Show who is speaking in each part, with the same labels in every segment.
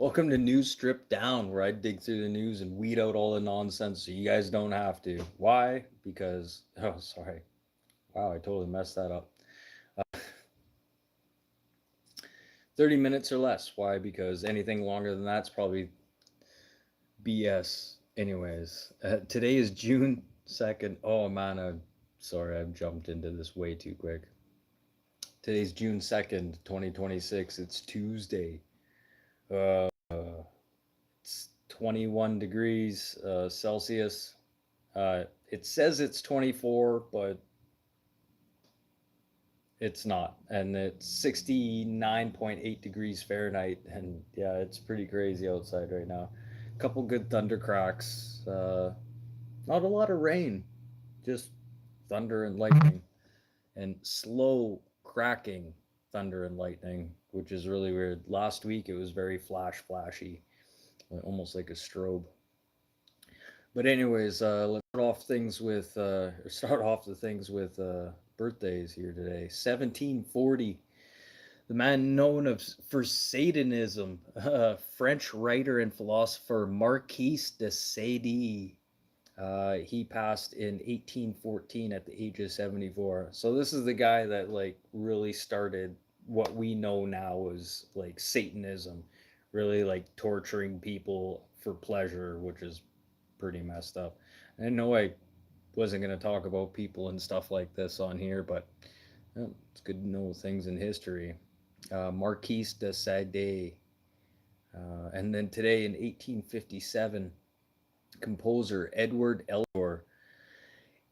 Speaker 1: Welcome to News Stripped Down, where I dig through the news and weed out all the nonsense so you guys don't have to. Why? Because, oh, sorry. Wow, I totally messed that up. Uh, 30 minutes or less. Why? Because anything longer than that's probably BS. Anyways, today is June 2nd. Oh, man, I'm sorry, I've jumped into this way too quick. Today's June 2nd, 2026. It's Tuesday. Uh, it's 21 degrees Celsius. It says it's 24, but it's not. And it's 69.8 degrees Fahrenheit. And yeah, it's pretty crazy outside right now. A couple good thunder cracks. Not a lot of rain, just thunder and lightning. And slow cracking thunder and lightning, which is really weird. Last week it was very flashy, almost like a strobe. But anyways, let's start off the things with birthdays here today. 1740, the man known for Satanism, French writer and philosopher Marquis de Sade. He passed in 1814 at the age of 74. So this is the guy that like really started what we know now as like Satanism, really like torturing people for pleasure, which is pretty messed up. I know I wasn't going to talk about people and stuff like this on here, but it's good to know things in history. Marquis de Sade. And then today in 1857, composer Edward Elgar,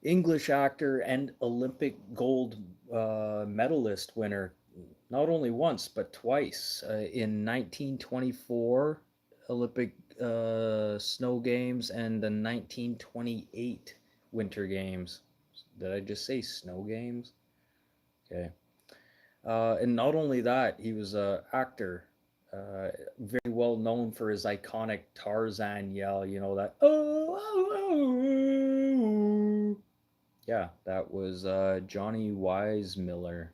Speaker 1: English actor and Olympic gold medalist winner, not only once but twice. In 1924 Olympic snow games and the 1928 winter games. Did I just say snow games? Okay. And not only that, he was an actor, very well known for his iconic Tarzan yell. You know that? Oh. Yeah, that was Johnny Weissmuller.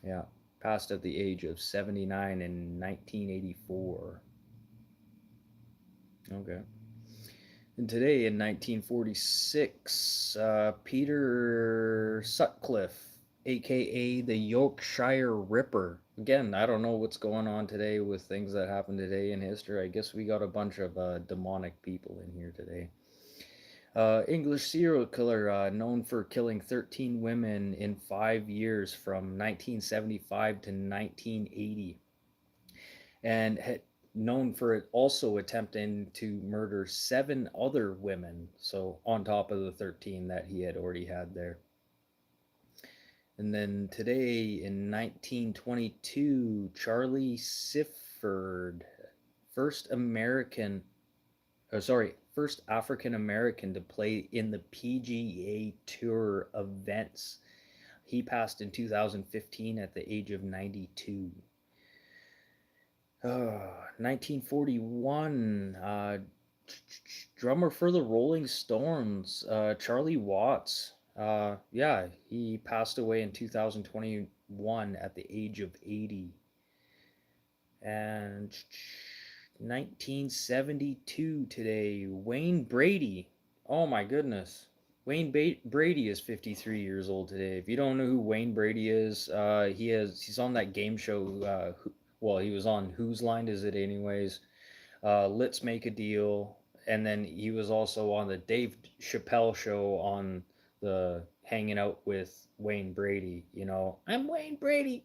Speaker 1: Yeah, passed at the age of 79 in 1984. Okay. And today in 1946, Peter Sutcliffe, aka the Yorkshire Ripper. Again, I don't know what's going on today with things that happened today in history. I guess we got a bunch of demonic people in here today. English serial killer known for killing 13 women in 5 years from 1975 to 1980. And known for it also attempting to murder seven other women, so on top of the 13 that he had already had there. And then today in 1922, Charlie Sifford, first American, first African American to play in the PGA Tour events. He passed in 2015 at the age of 92. 1941, drummer for the Rolling Stones, Charlie Watts. Yeah, he passed away in 2021 at the age of 80. And 1972 today, Wayne Brady. Oh my goodness. Brady is 53 years old today. If you don't know who Wayne Brady is, he's on that game show. Well, he was on Whose Line Is It Anyways? Let's Make a Deal, and then he was also on the Dave Chappelle show on the Hanging Out with Wayne Brady. You know, I'm Wayne Brady.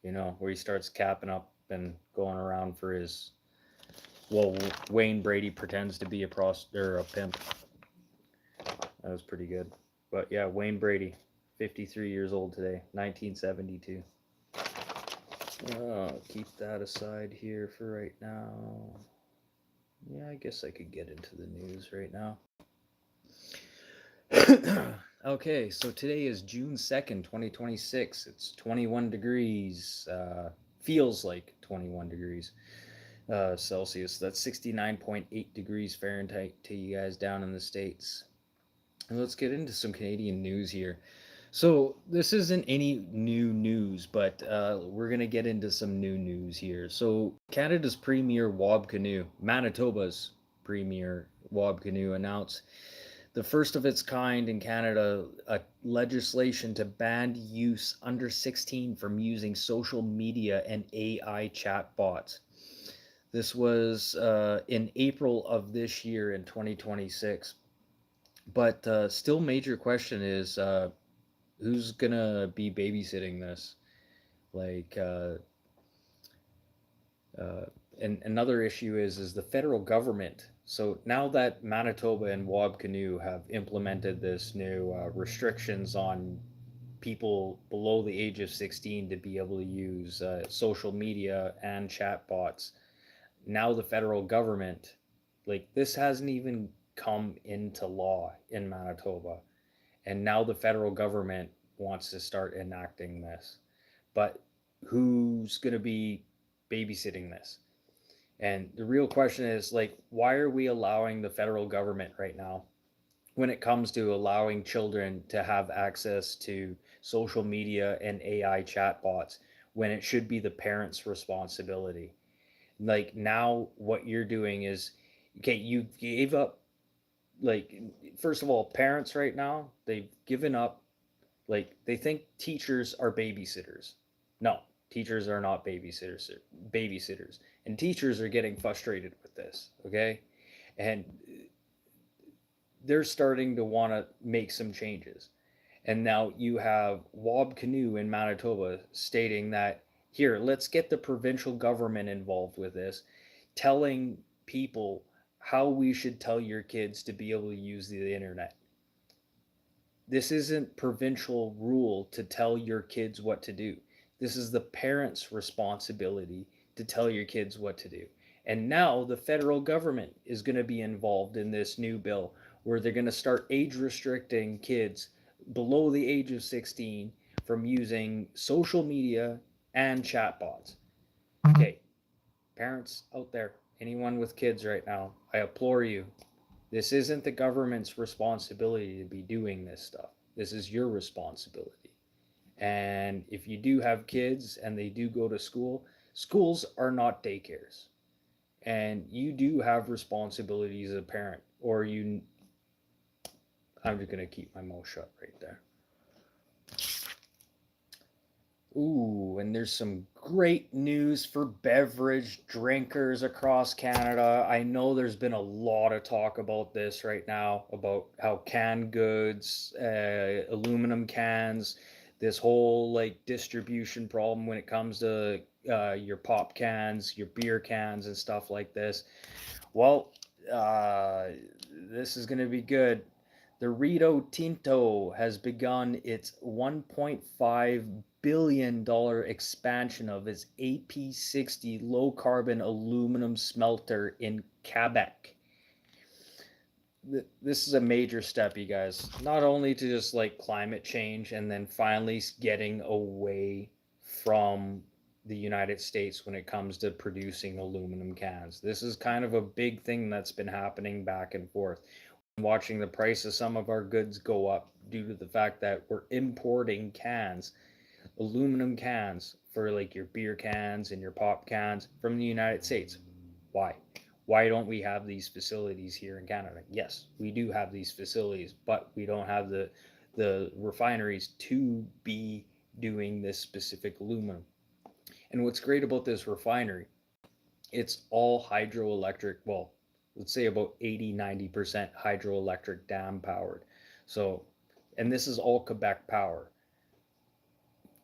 Speaker 1: You know, where he starts capping up and going around for his. Well, Wayne Brady pretends to be a pimp. That was pretty good. But yeah, Wayne Brady, 53 years old today, 1972. Keep that aside here for right now. Yeah, I guess I could get into the news right now. Okay, so today is June 2nd, 2026. It's 21 degrees. Feels like 21 degrees Celsius. That's 69.8 degrees Fahrenheit to you guys down in the States. And let's get into some Canadian news here. So this isn't any new news, but we're gonna get into some new news here. So Canada's premier wob canoe, Manitoba's premier wob canoe, announced the first of its kind in Canada, a legislation to ban use under 16 from using social media and AI chatbots. This was in April of this year in 2026. But still, major question is who's gonna be babysitting this? Like, uh, and another issue is the federal government. So now that Manitoba and Wab Canoe have implemented this new restrictions on people below the age of 16 to be able to use social media and chatbots, now the federal government, like this hasn't even come into law in Manitoba, and now the federal government wants to start enacting this. But who's going to be babysitting this? And the real question is like, why are we allowing the federal government right now when it comes to allowing children to have access to social media and AI chatbots when it should be the parents' responsibility? Like now, what you're doing is, okay, you gave up, like, first of all, parents right now, they've given up, like, they think teachers are babysitters. No, teachers are not babysitters. And teachers are getting frustrated with this, okay? And they're starting to want to make some changes. And now you have Wob Canoe in Manitoba stating that here, let's get the provincial government involved with this, telling people how we should tell your kids to be able to use the internet. This isn't provincial rule to tell your kids what to do. This is the parents' responsibility to tell your kids what to do. And now the federal government is going to be involved in this new bill where they're going to start age restricting kids below the age of 16 from using social media and chatbots. Okay, parents out there, anyone with kids right now, I implore you, this isn't the government's responsibility to be doing this stuff. This is your responsibility. And if you do have kids and they do go to school, schools are not daycares. And you do have responsibilities as a parent, or you. I'm just going to keep my mouth shut right there. Ooh, and there's some great news for beverage drinkers across Canada. I know there's been a lot of talk about this right now, about how canned goods, aluminum cans, this whole like distribution problem when it comes to your pop cans, your beer cans, and stuff like this. Well, uh, this is going to be good. The Rio Tinto has begun its $1.5 billion expansion of its AP60 low carbon aluminum smelter in Quebec. This is a major step, you guys. Not only to just like climate change and then finally getting away from the United States when it comes to producing aluminum cans. This is kind of a big thing that's been happening back and forth. Watching the price of some of our goods go up due to the fact that we're importing cans, aluminum cans for like your beer cans and your pop cans from the United States. Why? Why don't we have these facilities here in Canada? Yes, we do have these facilities, but we don't have the refineries to be doing this specific aluminum. And what's great about this refinery, it's all hydroelectric, well, let's say about 80-90% hydroelectric dam powered. So, and this is all Quebec power.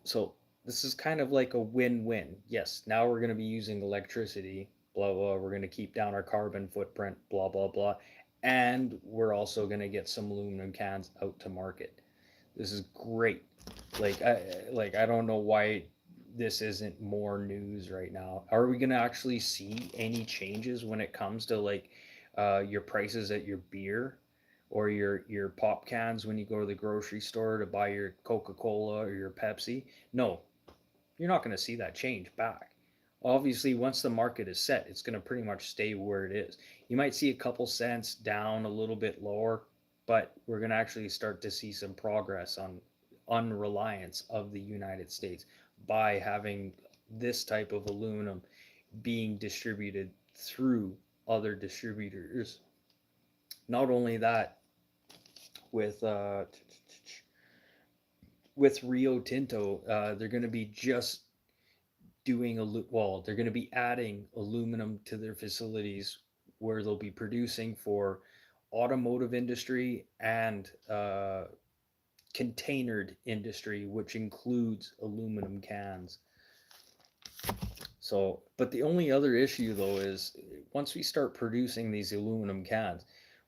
Speaker 1: So this is kind of like a win-win. Yes, now we're going to be using electricity, blah blah. We're going to keep down our carbon footprint, blah blah blah, and we're also going to get some aluminum cans out to market. This is great. I don't know why this isn't more news right now. Are we going to actually see any changes when it comes to like your prices at your beer or your pop cans when you go to the grocery store to buy your Coca-Cola or your Pepsi? No, you're not going to see that change back. Obviously, once the market is set, it's going to pretty much stay where it is. You might see a couple cents down, a little bit lower, but we're going to actually start to see some progress unreliance of the United States by having this type of aluminum being distributed through other distributors. Not only that, with Rio Tinto, they're going to be just doing they're going to be adding aluminum to their facilities where they'll be producing for automotive industry and containered industry, which includes aluminum cans. So, but the only other issue though is once we start producing these aluminum cans,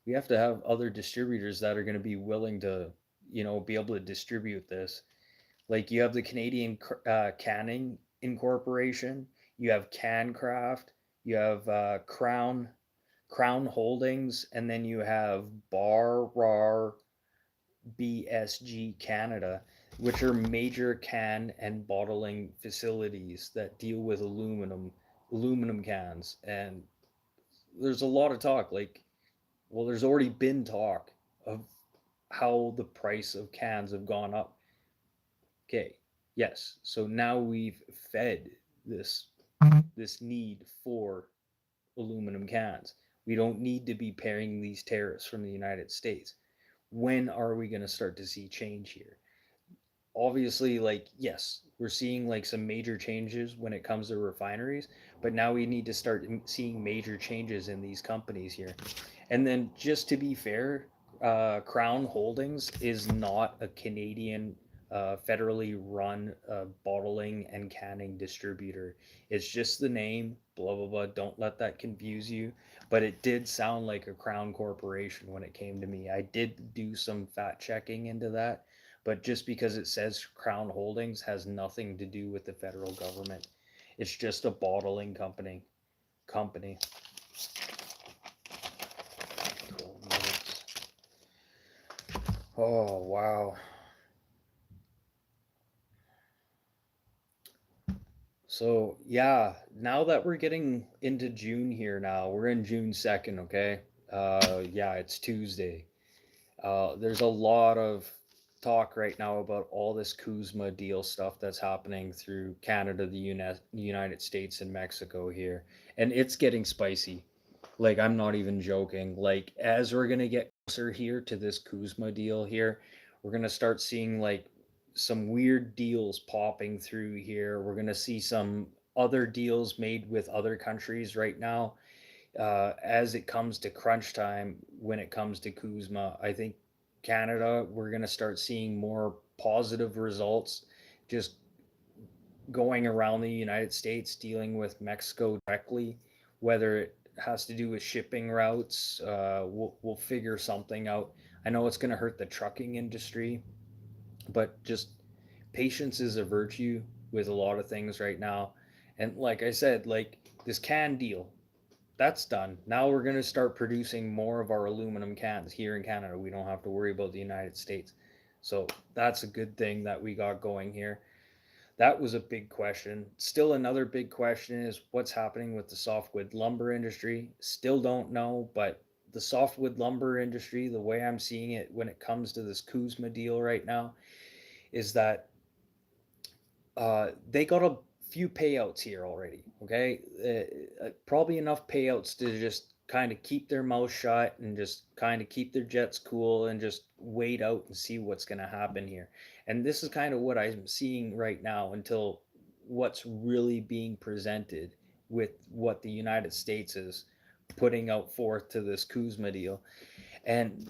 Speaker 1: we have to have other distributors that are going to be willing to, be able to distribute this. Like you have the Canadian Canning Incorporation, you have CanCraft, you have Crown Holdings, and then you have Bar BSG Canada, which are major can and bottling facilities that deal with aluminum cans. And there's a lot of talk, like, well, there's already been talk of how the price of cans have gone up. Okay, yes. So now we've fed this this need for aluminum cans. We don't need to be paying these tariffs from the United States. When are we going to start to see change here? Obviously, like, yes, we're seeing like some major changes when it comes to refineries, but now we need to start seeing major changes in these companies here. And then, just to be fair, Crown Holdings is not a Canadian federally run bottling and canning distributor. It's just the name, blah, blah, blah. Don't let that confuse you. But it did sound like a Crown Corporation when it came to me. I did do some fact checking into that, but just because it says Crown Holdings has nothing to do with the federal government. It's just a bottling company. 12 minutes. Oh, wow. So, yeah, now that we're getting into June here now, we're in June 2nd, okay? Yeah, it's Tuesday. There's a lot of talk right now about all this Kuzma deal stuff that's happening through Canada, the United States, and Mexico here. And it's getting spicy. Like, I'm not even joking. Like, as we're going to get closer here to this Kuzma deal here, we're going to start seeing like some weird deals popping through here. We're going to see some other deals made with other countries right now. As it comes to crunch time, when it comes to Kuzma, I think Canada, we're going to start seeing more positive results just going around the United States, dealing with Mexico directly, whether it has to do with shipping routes. We'll figure something out. I know it's going to hurt the trucking industry, but just patience is a virtue with a lot of things right now. And like I said, like this can deal, that's done. Now we're going to start producing more of our aluminum cans here in Canada. We don't have to worry about the United States. So that's a good thing that we got going here. That was a big question. Still, another big question is what's happening with the softwood lumber industry. Still don't know, but the softwood lumber industry, the way I'm seeing it when it comes to this Kuzma deal right now, is that they got a few payouts here already. Okay, probably enough payouts to just kind of keep their mouth shut and just kind of keep their jets cool and just wait out and see what's going to happen here. And this is kind of what I'm seeing right now until what's really being presented with what the United States is putting out forth to this Kuzma deal. And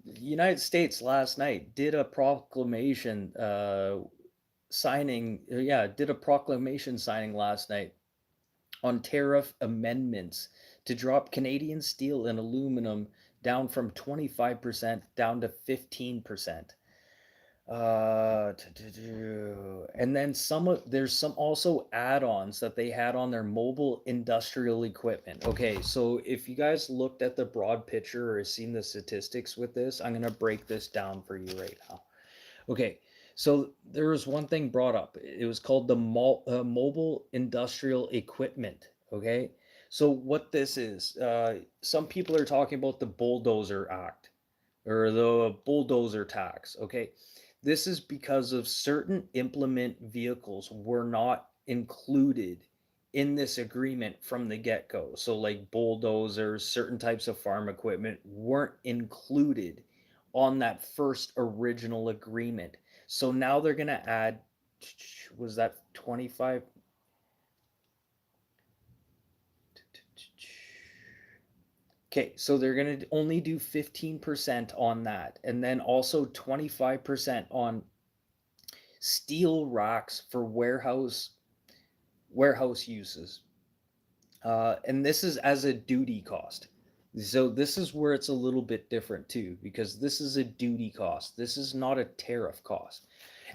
Speaker 1: the United States last night did a proclamation did a proclamation signing last night on tariff amendments to drop Canadian steel and aluminum down from 25% down to 15%. And then there's some also add-ons that they had on their mobile industrial equipment. Okay, so if you guys looked at the broad picture or seen the statistics with this, I'm gonna break this down for you right now. Okay, so there was one thing brought up. It was called the mobile industrial equipment. Okay, so what this is, some people are talking about the bulldozer act or the bulldozer tax. Okay, This is because of certain implement vehicles were not included in this agreement from the get-go. So like bulldozers, certain types of farm equipment weren't included on that first original agreement. So now they're going to add, was that 25? Okay, so they're going to only do 15% on that, and then also 25% on steel racks for warehouse uses. And this is as a duty cost. So this is where it's a little bit different too, because this is a duty cost. This is not a tariff cost.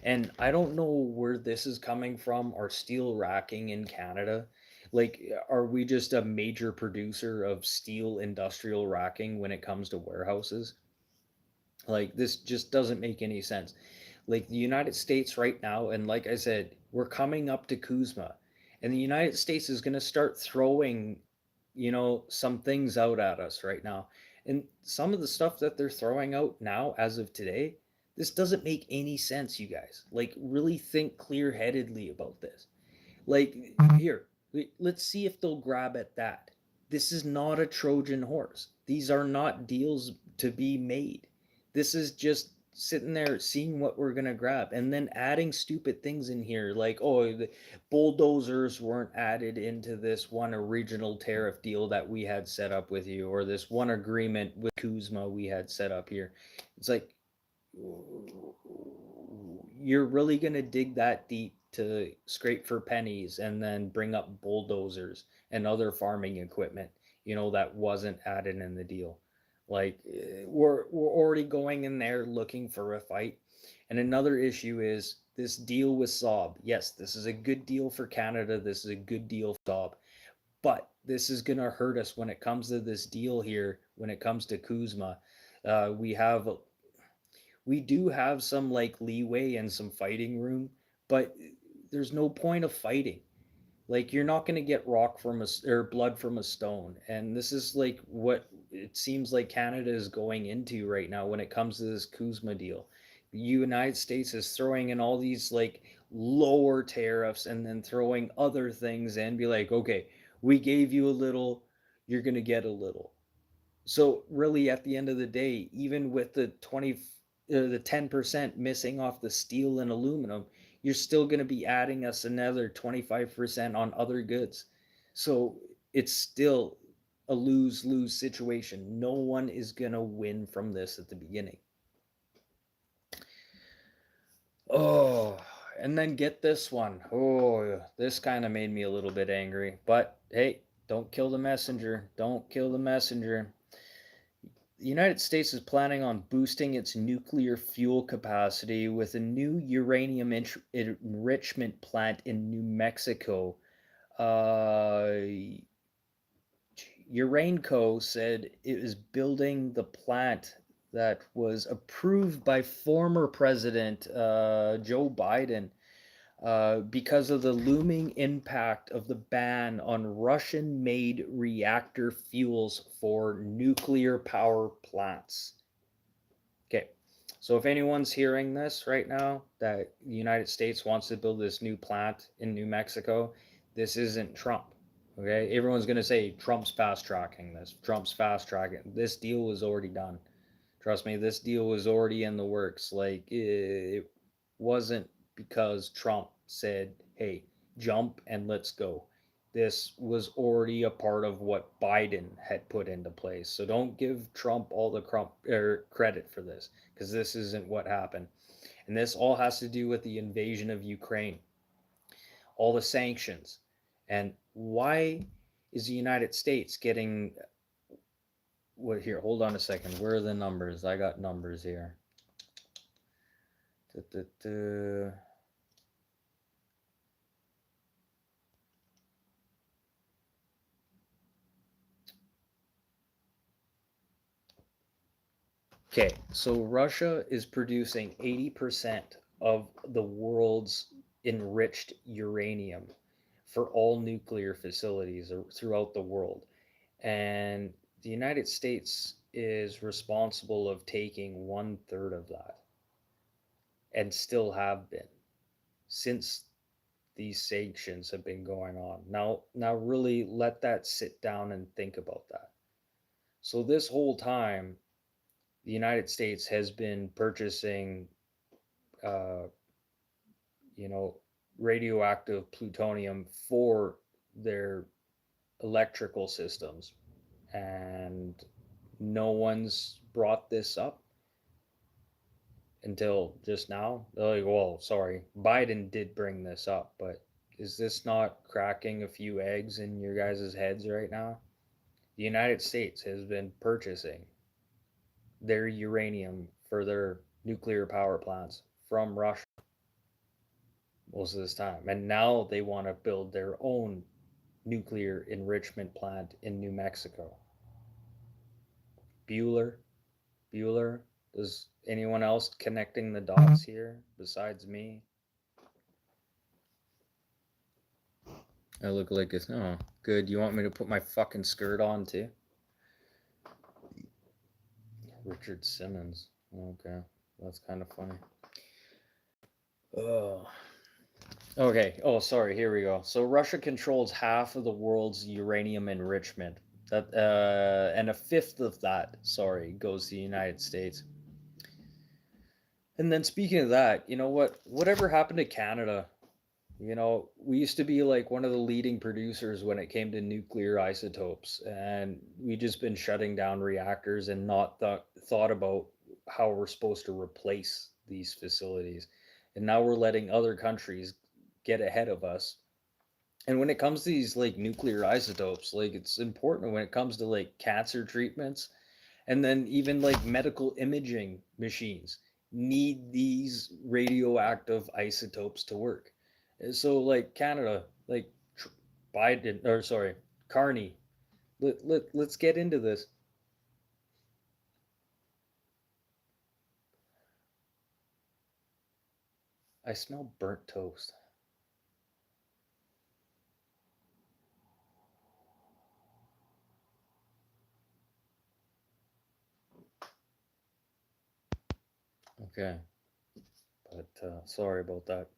Speaker 1: And I don't know where this is coming from, our steel racking in Canada. Like, are we just a major producer of steel industrial racking when it comes to warehouses? Like, this just doesn't make any sense. Like, the United States right now, and like I said, we're coming up to Kuzma, and the United States is going to start throwing, some things out at us right now. And some of the stuff that they're throwing out now, as of today, this doesn't make any sense, you guys. Like, really think clear headedly about this. Like, here, let's see if they'll grab at that. This is not a Trojan horse. These are not deals to be made. This is just sitting there seeing what we're going to grab and then adding stupid things in here like, oh, the bulldozers weren't added into this one original tariff deal that we had set up with you, or this one agreement with Kuzma we had set up here. It's like, you're really going to dig that deep to scrape for pennies and then bring up bulldozers and other farming equipment, that wasn't added in the deal. Like, we're already going in there looking for a fight. And another issue is this deal with Saab. Yes, this is a good deal for Canada. This is a good deal for Saab. But this is going to hurt us when it comes to this deal here, when it comes to Kuzma. We do have some like leeway and some fighting room, but there's no point of fighting. Like, you're not going to get rock from a or blood from a stone, and this is like what it seems like Canada is going into right now when it comes to this Kuzma deal. The United States is throwing in all these like lower tariffs and then throwing other things in, be like, okay, we gave you a little, you're going to get a little. So really, at the end of the day, even with the 10% missing off the steel and aluminum, you're still going to be adding us another 25% on other goods. So it's still a lose-lose situation. No one is going to win from this at the beginning. Oh, and then get this one. Oh, this kind of made me a little bit angry. But hey, don't kill the messenger. Don't kill the messenger. The United States is planning on boosting its nuclear fuel capacity with a new uranium enrichment plant in New Mexico. Uh, Uraneco said it is building the plant that was approved by former President Joe Biden because of the looming impact of the ban on Russian made reactor fuels for nuclear power plants. Okay, so if anyone's hearing this right now, that the United States wants to build this new plant in New Mexico, this isn't Trump. Okay, everyone's going to say Trump's fast tracking this. Trump's fast tracking. This deal was already done. Trust me, this deal was already in the works. Like, it wasn't because Trump said, hey, jump and let's go. This was already a part of what Biden had put into place. So don't give Trump all the credit for this, because this isn't what happened. And this all has to do with the invasion of Ukraine, all the sanctions. And why is the United States getting what here? Hold on a second. Where are the numbers? I got numbers here. Da, da, da. Okay, so Russia is producing 80% of the world's enriched uranium for all nuclear facilities throughout the world. And the United States is responsible of taking one third of that. and still have been since these sanctions have been going on. Now really let that sit down and think about that. So this whole time, the United States has been purchasing, uh, you know, radioactive plutonium for their electrical systems, and no one's brought this up until just now. They're like, well, sorry, Biden did bring this up, but is this not cracking a few eggs in your guys' heads right now? The United States has been purchasing their uranium for their nuclear power plants from Russia most of this time. And now they want to build their own nuclear enrichment plant in New Mexico. Bueller, Bueller, does anyone else connecting the dots here besides me? I look like it's, oh, good. You want me to put my fucking skirt on too? Richard Simmons. Okay, that's kind of funny. Oh. Okay. Oh, sorry. Here we go. So Russia controls half of the world's uranium enrichment. That and a fifth of that, sorry, goes to the United States. And then speaking of that, you know what? Whatever happened to Canada? You know, we used to be like one of the leading producers when it came to nuclear isotopes, and we just been shutting down reactors and not thought about how we're supposed to replace these facilities. And now we're letting other countries get ahead of us. And when it comes to these like nuclear isotopes, like it's important when it comes to like cancer treatments, and then even like medical imaging machines need these radioactive isotopes to work. So like Canada, like Biden, or sorry, Carney, let's get into this. I smell burnt toast. Okay, but sorry about that.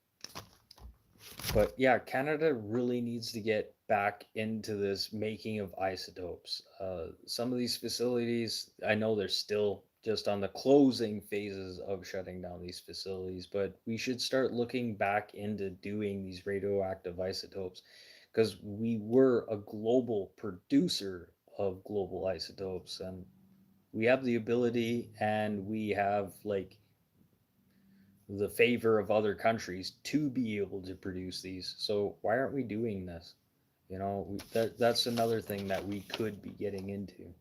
Speaker 1: But yeah, Canada really needs to get back into this making of isotopes. Some of these facilities, I know they're still just on the closing phases of shutting down these facilities, but we should start looking back into doing these radioactive isotopes because we were a global producer of global isotopes, and we have the ability and we have like the favor of other countries to be able to produce these. So why aren't we doing this? You know, that's another thing that we could be getting into.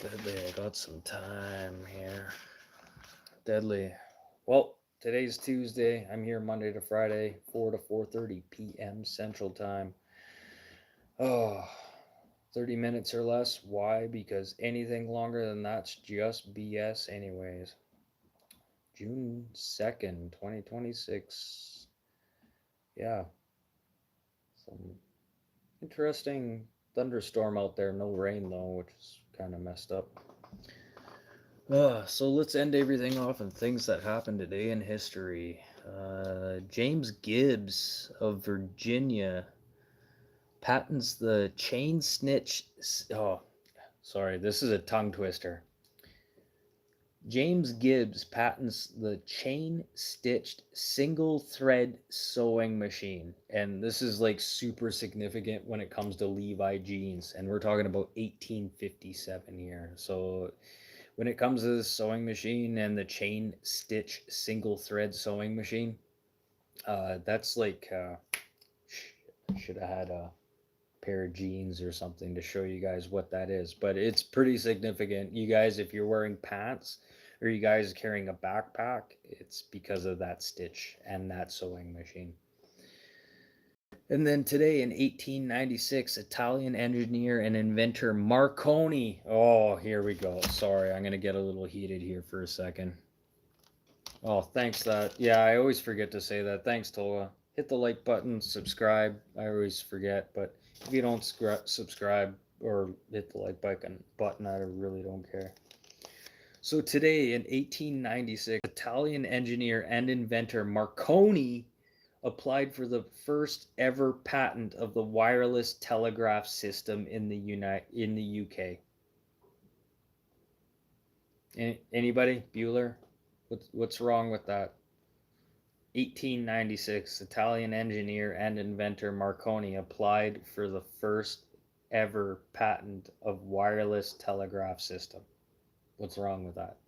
Speaker 1: Deadly, I got some time here. Deadly. Well, today's Tuesday. I'm here Monday to Friday, 4 to 4:30 p.m. Central Time. Oh, 30 minutes or less. Why? Because anything longer than that's just BS anyways. June 2nd, 2026. Yeah, some interesting thunderstorm out there. No rain though, which is kind of messed up. So let's end everything off in things that happened today in history. James Gibbs of Virginia patents the chain snitch. Oh, sorry, this is a tongue twister. James Gibbs patents the chain stitched single thread sewing machine. And this is like super significant when it comes to Levi jeans. And we're talking about 1857 here. So when it comes to the sewing machine and the chain stitch single thread sewing machine, that's like, should have had a pair of jeans or something to show you guys what that is. But it's pretty significant. You guys, if you're wearing pants or you guys carrying a backpack, it's because of that stitch and that sewing machine. And then today in 1896, Italian engineer and inventor Marconi. Oh, here we go. Sorry, I'm going to get a little heated here for a second. Oh, thanks that. Yeah, I always forget to say that. Thanks, Tola. hit the like button, subscribe. I always forget, but if you don't subscribe or hit the like button, I really don't care. So today in 1896, Italian engineer and inventor Marconi applied for the first ever patent of the wireless telegraph system in the UK. Anybody? Bueller? What's wrong with that? 1896, Italian engineer and inventor Marconi applied for the first ever patent of wireless telegraph system. What's wrong with that?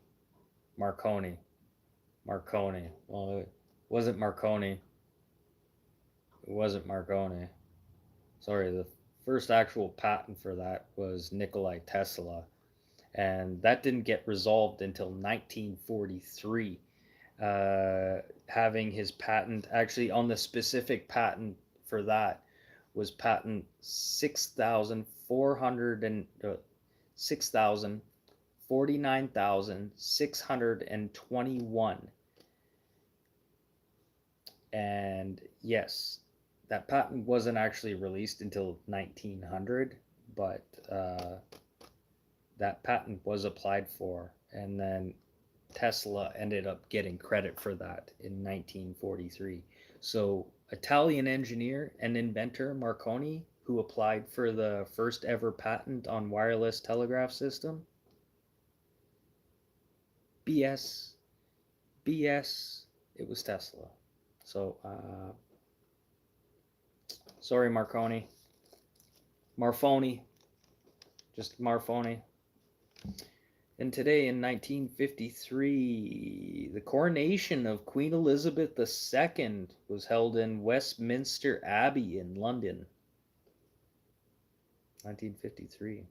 Speaker 1: Marconi. Marconi. Well, it wasn't Marconi. It wasn't Marconi. Sorry, the first actual patent for that was Nikolai Tesla, and that didn't get resolved until 1943. Having his patent actually on the specific patent for that was patent 6,400 and 6,049,621. And yes, that patent wasn't actually released until 1900, but that patent was applied for, and then Tesla ended up getting credit for that in 1943. So, Italian engineer and inventor Marconi, who applied for the first ever patent on wireless telegraph system, BS, BS, it was Tesla. So, sorry, Marconi. Marfoni. Just Marfoni. And today in 1953, the coronation of Queen Elizabeth II was held in Westminster Abbey in London. 1953.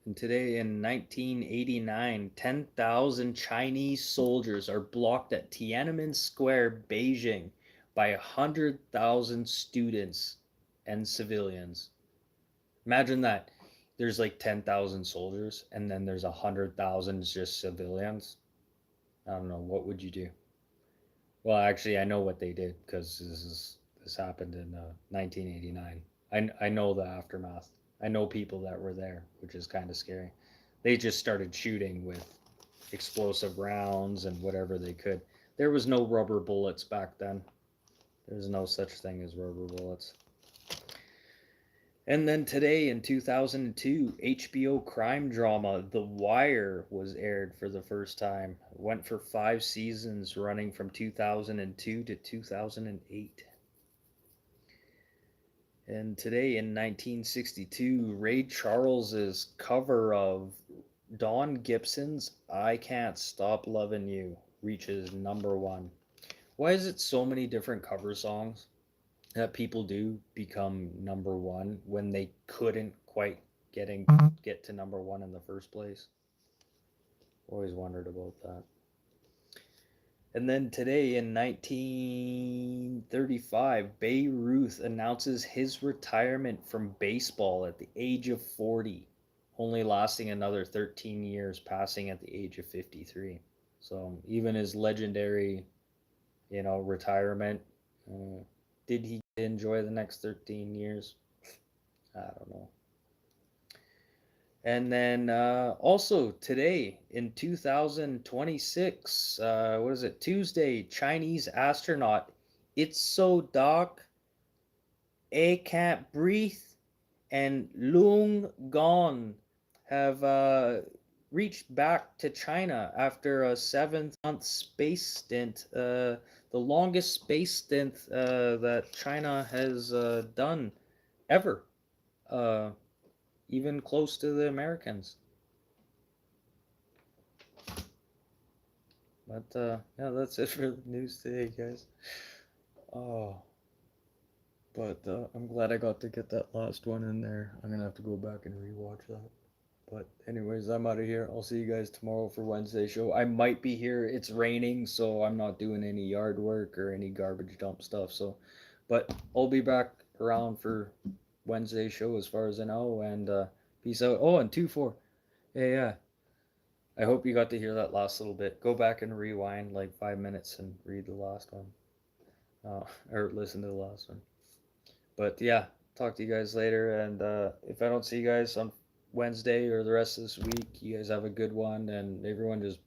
Speaker 1: And today in 1989, 10,000 Chinese soldiers are blocked at Tiananmen Square, Beijing, by 100,000 students and civilians. Imagine that. There's like 10,000 soldiers, and then there's 100,000 just civilians. I don't know. What would you do? Well, actually, I know what they did because this happened in 1989. I know the aftermath. I know people that were there, which is kind of scary. They just started shooting with explosive rounds and whatever they could. There was no rubber bullets back then. There's no such thing as rubber bullets. And then today in 2002, HBO crime drama The Wire was aired for the first time. It went for 5 seasons running from 2002 to 2008. And today in 1962, Ray Charles's cover of Don Gibson's I Can't Stop Lovin' You reaches #1. Why is it so many different cover songs that people do become #1 when they couldn't quite get to #1 in the first place? Always wondered about that. And then today in 1935, Babe Ruth announces his retirement from baseball at the age of 40, only lasting another 13 years, passing at the age of 53. So even his legendary, retirement, did he enjoy the next 13 years? I don't know. And then also today in 2026, what is it? Tuesday, Chinese astronaut. It's so dark, I can't breathe. And Lung Gon have reached back to China after a 7-month space stint, the longest space stint that China has done ever, even close to the Americans. But yeah, that's it for the news today, guys. Oh, but I'm glad I got to get that last one in there. I'm gonna have to go back and rewatch that. But anyways, I'm out of here. I'll see you guys tomorrow for Wednesday show. I might be here. It's raining, so I'm not doing any yard work or any garbage dump stuff. So, but I'll be back around for Wednesday show as far as I know. And peace out. Oh, and 2-4. Yeah. I hope you got to hear that last little bit. Go back and rewind like 5 minutes and read the last one. or listen to the last one. But yeah, talk to you guys later. And if I don't see you guys on Wednesday or the rest of this week, you guys have a good one. And everyone just,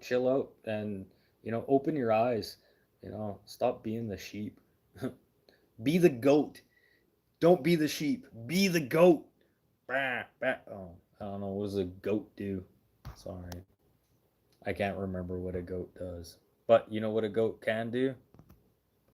Speaker 1: chill out and, open your eyes. Stop being the sheep. Be the goat. Don't be the sheep. Be the goat. Bah, bah. Oh, I don't know. What does a goat do? Sorry. I can't remember what a goat does. But you know what a goat can do?